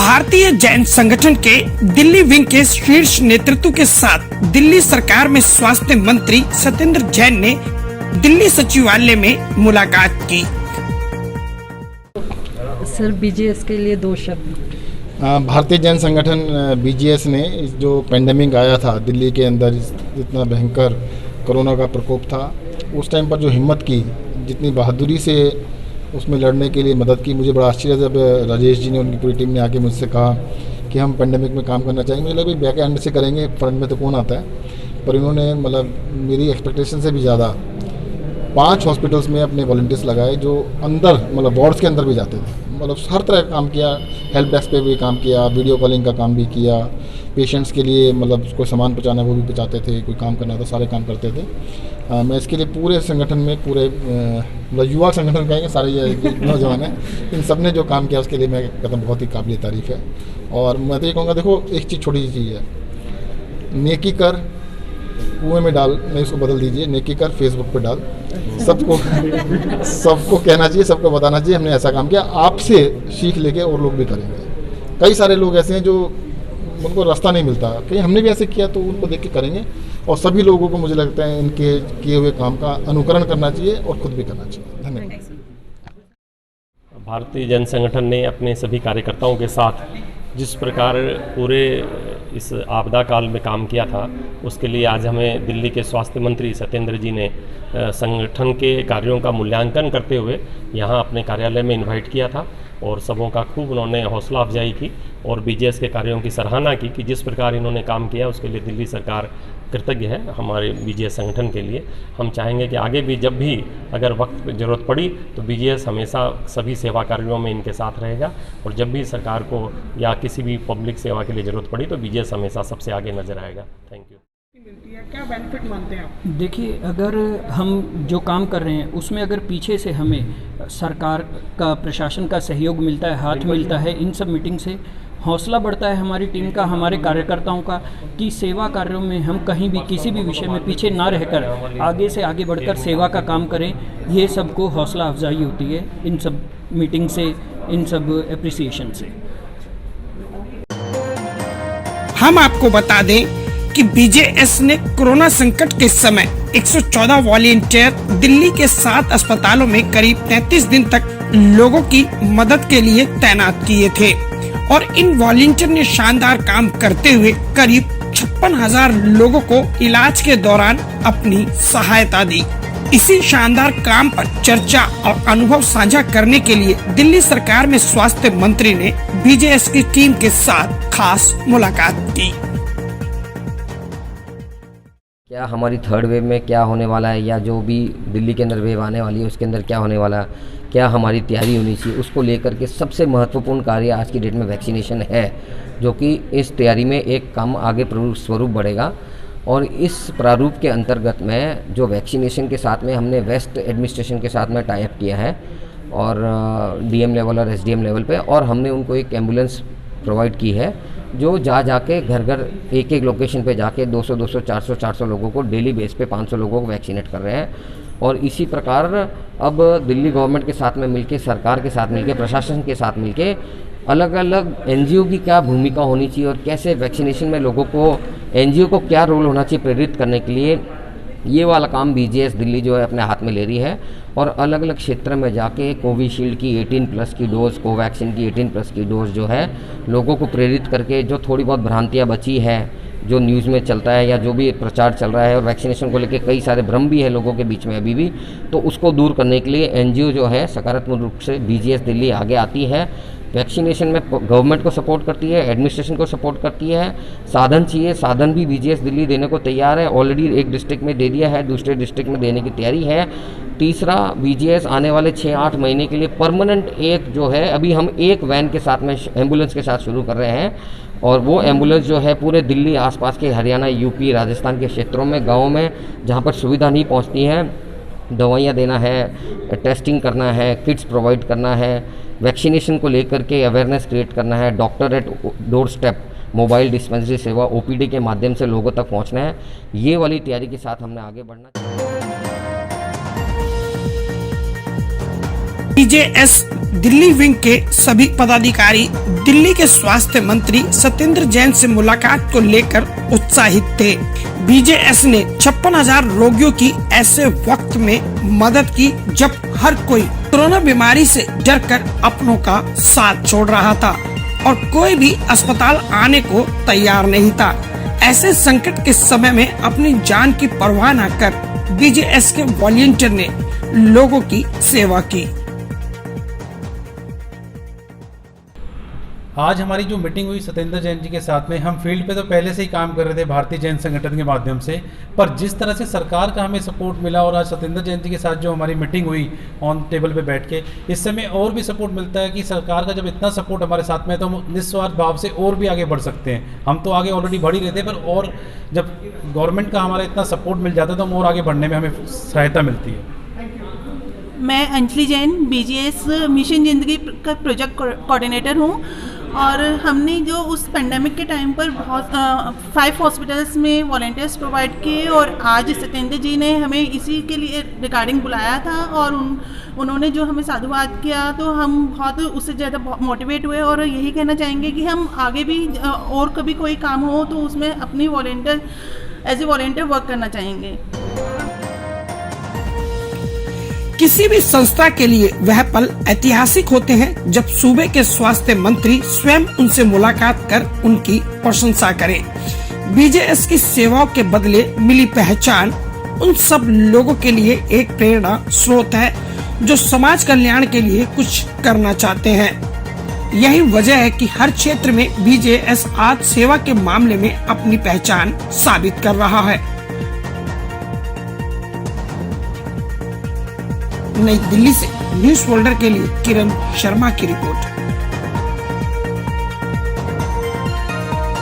भारतीय जैन संगठन के दिल्ली विंग के शीर्ष नेतृत्व के साथ दिल्ली सरकार में स्वास्थ्य मंत्री सत्येंद्र जैन ने दिल्ली सचिवालय में मुलाकात की। सर, बीजीएस के लिए 2 शब्द। भारतीय जैन संगठन बीजीएस ने जो पेंडेमिक आया था दिल्ली के अंदर, इतना भयंकर कोरोना का प्रकोप था, उस टाइम पर जो हिम्मत की, जितनी बहादुरी से उसमें लड़ने के लिए मदद की, मुझे बड़ा आश्चर्य जब राजेश जी ने, उनकी पूरी टीम ने आके मुझसे कहा कि हम पेंडेमिक में काम करना चाहेंगे। मुझे लगा भाई बैक एंड से करेंगे, फ्रंट में तो कौन आता है, पर इन्होंने मतलब मेरी एक्सपेक्टेशन से भी ज़्यादा 5 हॉस्पिटल्स में अपने वॉलंटियर्स लगाए जो अंदर मतलब वार्ड्स के अंदर भी जाते थे, मतलब हर तरह का काम किया, हेल्प डेस्क पे भी काम किया, वीडियो कॉलिंग का काम भी किया, पेशेंट्स के लिए मतलब कोई सामान पहुंचाना वो भी पहुंचाते थे, कोई काम करना था, सारे काम करते थे। मैं इसके लिए पूरे संगठन में, पूरे मतलब युवा संगठन कहेंगे, सारे ये नौजवान हैं, इन सब ने जो काम किया उसके लिए मैं कहता हूँ बहुत ही काबिल तारीफ़ है। और मैं तो ये कहूँगा, देखो एक चीज़, छोटी सी चीज़ है, नेकी कर कुएं में डाल, नहीं इसको बदल दीजिए, नेकी कर फेसबुक पे डाल। सबको कहना चाहिए, सबको बताना चाहिए हमने ऐसा काम किया, आपसे सीख लेके और लोग भी करेंगे। कई सारे लोग ऐसे हैं जो उनको रास्ता नहीं मिलता, कहीं हमने भी ऐसे किया तो उनको देख के करेंगे, और सभी लोगों को मुझे लगता है इनके किए हुए काम का अनुकरण करना चाहिए और खुद भी करना चाहिए। धन्यवाद। भारतीय जन संगठन ने अपने सभी कार्यकर्ताओं के साथ जिस प्रकार पूरे इस आपदा काल में काम किया था, उसके लिए आज हमें दिल्ली के स्वास्थ्य मंत्री सत्येंद्र जी ने संगठन के कार्यों का मूल्यांकन करते हुए यहाँ अपने कार्यालय में इनवाइट किया था, और सबों का खूब उन्होंने हौसला अफजाई की और बीजीएस के कार्यों की सराहना की कि जिस प्रकार इन्होंने काम किया उसके लिए दिल्ली सरकार कृतज्ञ है हमारे बीजीएस संगठन के लिए। हम चाहेंगे कि आगे भी जब भी अगर वक्त ज़रूरत पड़ी तो बीजीएस हमेशा सभी सेवा कार्यों में इनके साथ रहेगा, और जब भी सरकार को या किसी भी पब्लिक सेवा के लिए ज़रूरत पड़ी तो बीजीएस हमेशा सबसे आगे नजर आएगा। Thank you. क्या बेनिफिट मानते हैं आप? देखिए, अगर हम जो काम कर रहे हैं उसमें अगर पीछे से हमें सरकार का, प्रशासन का सहयोग मिलता है, हाथ मिलता है, इन सब मीटिंग से हौसला बढ़ता है हमारी टीम का, हमारे कार्यकर्ताओं का, कि सेवा कार्यों में हम कहीं भी किसी भी विषय में पीछे ना रहकर आगे से आगे बढ़कर सेवा का काम करें। ये सबको हौसला अफजाई होती है इन सब मीटिंग से, इन सब एप्रिसिएशन से। हम आपको बता दें कि बीजेएस ने कोरोना संकट के समय 114 वॉलंटियर दिल्ली के 7 अस्पतालों में करीब 33 दिन तक लोगों की मदद के लिए तैनात किए थे, और इन वॉलंटियर ने शानदार काम करते हुए करीब 56,000 लोगों को इलाज के दौरान अपनी सहायता दी। इसी शानदार काम पर चर्चा और अनुभव साझा करने के लिए दिल्ली सरकार में स्वास्थ्य मंत्री ने बीजेएस की टीम के साथ खास मुलाकात की। क्या हमारी 3rd वेव में क्या होने वाला है, या जो भी दिल्ली के अंदर वेव आने वाली है उसके अंदर क्या होने वाला है, क्या हमारी तैयारी होनी चाहिए, उसको लेकर के सबसे महत्वपूर्ण कार्य आज की डेट में वैक्सीनेशन है, जो कि इस तैयारी में एक काम आगे स्वरूप बढ़ेगा। और इस प्रारूप के अंतर्गत में जो वैक्सीनेशन के साथ में हमने वेस्ट एडमिनिस्ट्रेशन के साथ में टाई अप किया है, और डीएम लेवल और एसडीएम लेवल पे, और हमने उनको एक एम्बुलेंस प्रोवाइड की है जो जाके घर घर एक लोकेशन पे जाके 200 400 लोगों को डेली बेस पे 500 लोगों को वैक्सीनेट कर रहे हैं। और इसी प्रकार अब दिल्ली गवर्नमेंट के साथ में मिलके, सरकार के साथ मिलके, प्रशासन के साथ मिलके अलग अलग एनजीओ की क्या भूमिका होनी चाहिए और कैसे वैक्सीनेशन में लोगों को, एनजीओ को क्या रोल होना चाहिए प्रेरित करने के लिए, ये वाला काम बीजीएस दिल्ली जो है अपने हाथ में ले रही है। और अलग अलग क्षेत्र में जाके कोविशील्ड की 18+ की डोज़, कोवैक्सीन की 18+ की डोज़ जो है लोगों को प्रेरित करके, जो थोड़ी बहुत भ्रांतियाँ बची है, जो न्यूज़ में चलता है या जो भी प्रचार चल रहा है, और वैक्सीनेशन को लेकर कई सारे भ्रम भी है लोगों के बीच में अभी भी, तो उसको दूर करने के लिए एनजीओ जो है सकारात्मक रूप से बीजीएस दिल्ली आगे आती है। वैक्सीनेशन में गवर्नमेंट को सपोर्ट करती है, एडमिनिस्ट्रेशन को सपोर्ट करती है। साधन चाहिए, साधन भी बीजीएस दिल्ली देने को तैयार है। ऑलरेडी एक डिस्ट्रिक्ट में दे दिया है, दूसरे डिस्ट्रिक्ट में देने की तैयारी है। तीसरा, बीजीएस आने वाले 6-8 महीने के लिए परमानेंट एक जो है, अभी हम एक वैन के साथ में एम्बुलेंस के साथ शुरू कर रहे हैं, और वो एम्बुलेंस जो है पूरे दिल्ली आसपास के हरियाणा, यूपी, राजस्थान के क्षेत्रों में, गाँव में जहाँ पर सुविधा नहीं पहुँचती है, दवाइयाँ देना है, टेस्टिंग करना है, किट्स प्रोवाइड करना है, वैक्सीनेशन को लेकर के अवेयरनेस क्रिएट करना है, doctor at door step mobile dispensary सेवा ओपीडी के माध्यम से लोगों तक पहुंचना है। ये वाली तैयारी के साथ हमने आगे बढ़ना है। बीजेएस दिल्ली विंग के सभी पदाधिकारी दिल्ली के स्वास्थ्य मंत्री सत्येंद्र जैन से मुलाकात को लेकर उत्साहित थे। बीजेएस ने 56,000 रोगियों की ऐसे वक्त में मदद की जब हर कोई कोरोना बीमारी से डरकर अपनों का साथ छोड़ रहा था और कोई भी अस्पताल आने को तैयार नहीं था। ऐसे संकट के समय में अपनी जान की परवाह न कर बीजेएस के वॉलंटियर ने लोगों की सेवा की। आज हमारी जो मीटिंग हुई सत्येंद्र जैन जी के साथ में, हम फील्ड पे तो पहले से ही काम कर रहे थे भारतीय जैन संगठन के माध्यम से, पर जिस तरह से सरकार का हमें सपोर्ट मिला और आज सत्येंद्र जैन जी के साथ जो हमारी मीटिंग हुई ऑन टेबल पे बैठ के, इससे हमें और भी सपोर्ट मिलता है कि सरकार का जब इतना सपोर्ट हमारे साथ में है तो हम निस्वार्थ भाव से और भी आगे बढ़ सकते हैं। हम तो आगे ऑलरेडी बढ़ ही रहे थे, पर और जब गवर्नमेंट का हमारा इतना सपोर्ट मिल जाता है तो हम और आगे बढ़ने में हमें सहायता मिलती है। मैं अंजलि जैन बीजीएस मिशन जिंदगी का प्रोजेक्ट कोऑर्डिनेटर हूँ और हमने जो उस पेंडेमिक के टाइम पर बहुत 5 हॉस्पिटल्स में वॉलंटियर्स प्रोवाइड किए और आज सत्येंद्र जी ने हमें इसी के लिए रिगार्डिंग बुलाया था और उन्होंने जो हमें साधुवाद किया तो हम बहुत उससे ज़्यादा मोटिवेट हुए और यही कहना चाहेंगे कि हम आगे भी और कभी कोई काम हो तो उसमें अपनी volunteer as a volunteer work करना चाहेंगे। किसी भी संस्था के लिए वह पल ऐतिहासिक होते हैं जब सूबे के स्वास्थ्य मंत्री स्वयं उनसे मुलाकात कर उनकी प्रशंसा करें। बीजेएस की सेवाओं के बदले मिली पहचान उन सब लोगों के लिए एक प्रेरणा स्रोत है जो समाज कल्याण के लिए कुछ करना चाहते हैं। यही वजह है कि हर क्षेत्र में बीजेएस आज सेवा के मामले में अपनी पहचान साबित कर रहा है। नई दिल्ली से न्यूज़ फोल्डर के लिए किरण शर्मा की रिपोर्ट।